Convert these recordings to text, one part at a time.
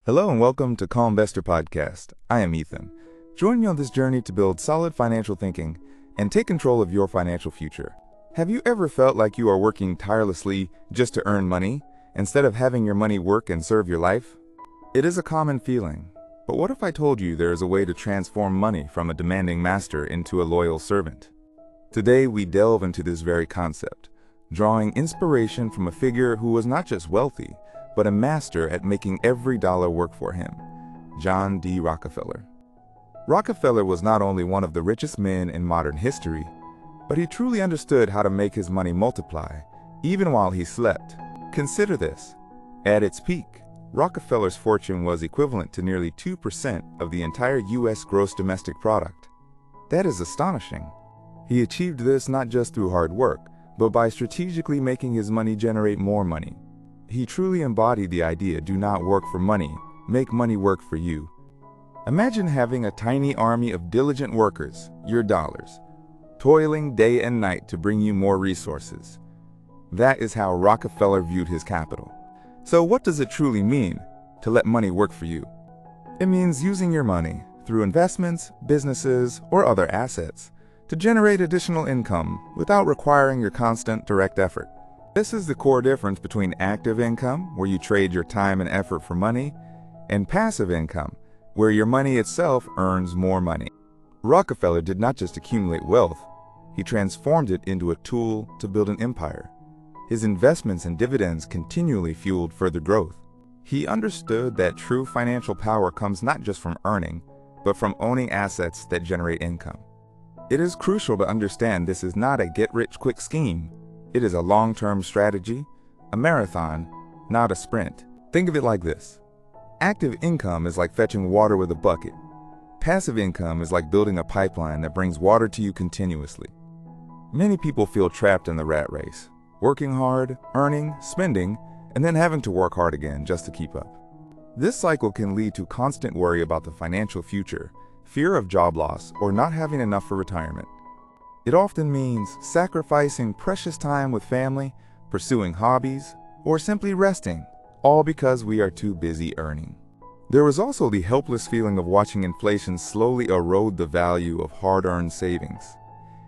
Hello and welcome to Calmvestor podcast. I am Ethan. Join me on this journey to build solid financial thinking and take control of your financial future. Have you ever felt like you are working tirelessly just to earn money instead of having your money work and serve your life? It is a common feeling, but what if I told you there is a way to transform money from a demanding master into a loyal servant? Today we delve into this very concept, drawing inspiration from a figure who was not just wealthy, but a master at making every dollar work for him, John D. Rockefeller. Rockefeller was not only one of the richest men in modern history, but he truly understood how to make his money multiply, even while he slept. Consider this. At its peak, Rockefeller's fortune was equivalent to nearly 2% of the entire U.S. gross domestic product. That is astonishing. He achieved this not just through hard work, but by strategically making his money generate more money. He truly embodied the idea, do not work for money, make money work for you. Imagine having a tiny army of diligent workers, your dollars, toiling day and night to bring you more resources. That is how Rockefeller viewed his capital. So what does it truly mean to let money work for you? It means using your money through investments, businesses, or other assets to generate additional income without requiring your constant direct effort. This is the core difference between active income, where you trade your time and effort for money, and passive income, where your money itself earns more money. Rockefeller did not just accumulate wealth, he transformed it into a tool to build an empire. His investments and dividends continually fueled further growth. He understood that true financial power comes not just from earning, but from owning assets that generate income. It is crucial to understand this is not a get-rich-quick scheme. It is a long-term strategy, a marathon, not a sprint. Think of it like this. Active income is like fetching water with a bucket. Passive income is like building a pipeline that brings water to you continuously. Many people feel trapped in the rat race, working hard, earning, spending, and then having to work hard again just to keep up. This cycle can lead to constant worry about the financial future, fear of job loss, or not having enough for retirement. It often means sacrificing precious time with family, pursuing hobbies, or simply resting, all because we are too busy earning. There is also the helpless feeling of watching inflation slowly erode the value of hard-earned savings.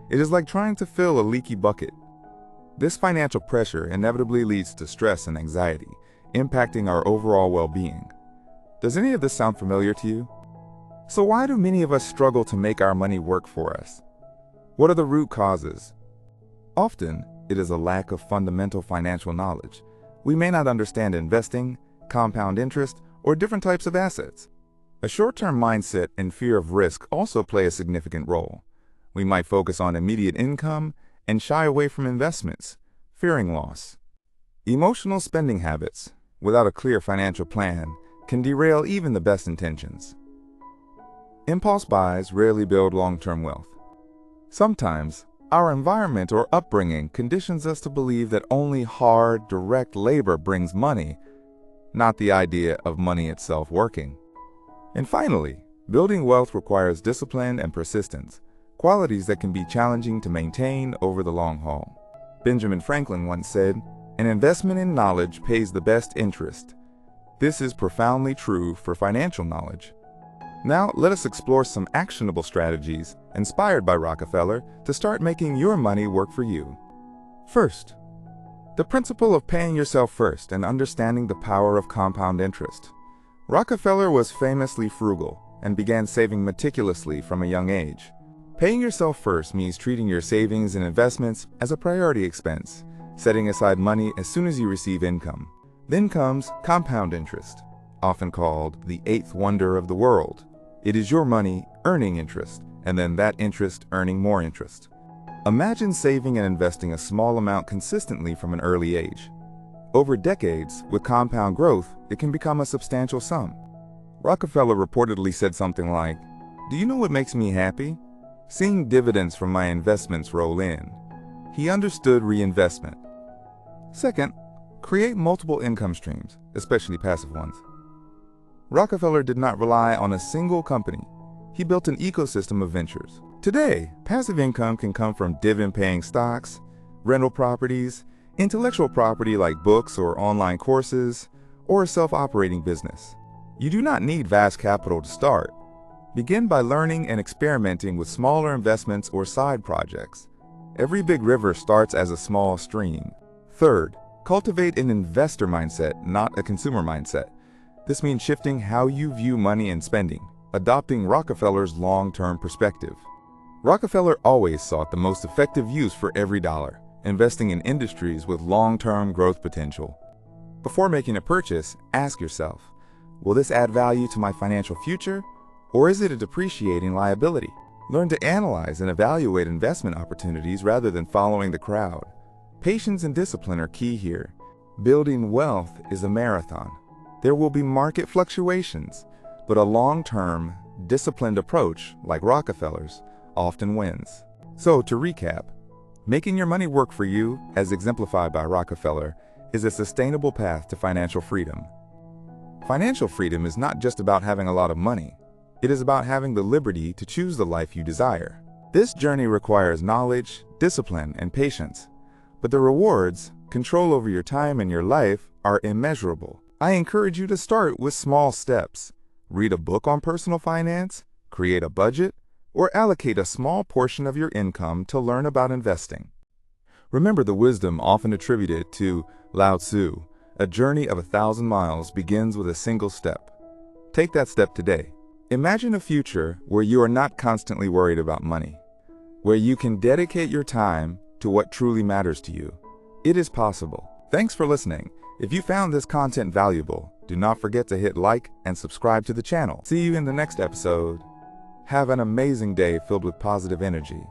It is like trying to fill a leaky bucket. This financial pressure inevitably leads to stress and anxiety, impacting our overall well-being. Does any of this sound familiar to you? So why do many of us struggle to make our money work for us? What are the root causes? Often, it is a lack of fundamental financial knowledge. We may not understand investing, compound interest, or different types of assets. A short-term mindset and fear of risk also play a significant role. We might focus on immediate income and shy away from investments, fearing loss. Emotional spending habits, without a clear financial plan, can derail even the best intentions. Impulse buys rarely build long-term wealth. Sometimes, our environment or upbringing conditions us to believe that only hard, direct labor brings money, not the idea of money itself working. And finally, building wealth requires discipline and persistence, qualities that can be challenging to maintain over the long haul. Benjamin Franklin once said, "An investment in knowledge pays the best interest." This is profoundly true for financial knowledge. Now, let us explore some actionable strategies inspired by Rockefeller to start making your money work for you. First, the principle of paying yourself first and understanding the power of compound interest. Rockefeller was famously frugal and began saving meticulously from a young age. Paying yourself first means treating your savings and investments as a priority expense, setting aside money as soon as you receive income. Then comes compound interest, often called the eighth wonder of the world. It is your money earning interest, and then that interest earning more interest. Imagine saving and investing a small amount consistently from an early age. Over decades, with compound growth, it can become a substantial sum. Rockefeller reportedly said something like, "Do you know what makes me happy? Seeing dividends from my investments roll in." He understood reinvestment. Second, create multiple income streams, especially passive ones. Rockefeller did not rely on a single company. He built an ecosystem of ventures. Today, passive income can come from dividend-paying stocks, rental properties, intellectual property like books or online courses, or a self-operating business. You do not need vast capital to start. Begin by learning and experimenting with smaller investments or side projects. Every big river starts as a small stream. Third, cultivate an investor mindset, not a consumer mindset. This means shifting how you view money and spending, adopting Rockefeller's long-term perspective. Rockefeller always sought the most effective use for every dollar, investing in industries with long-term growth potential. Before making a purchase, ask yourself, will this add value to my financial future, or is it a depreciating liability? Learn to analyze and evaluate investment opportunities rather than following the crowd. Patience and discipline are key here. Building wealth is a marathon. There will be market fluctuations, but a long-term, disciplined approach, like Rockefeller's, often wins. So, to recap, making your money work for you, as exemplified by Rockefeller, is a sustainable path to financial freedom. Financial freedom is not just about having a lot of money. It is about having the liberty to choose the life you desire. This journey requires knowledge, discipline, and patience. But the rewards, control over your time and your life, are immeasurable. I encourage you to start with small steps. Read a book on personal finance, create a budget, or allocate a small portion of your income to learn about investing. Remember the wisdom often attributed to Lao Tzu, a journey of 1,000 miles begins with a single step. Take that step today. Imagine a future where you are not constantly worried about money, where you can dedicate your time to what truly matters to you. It is possible. Thanks for listening. If you found this content valuable, do not forget to hit like and subscribe to the channel. See you in the next episode. Have an amazing day filled with positive energy.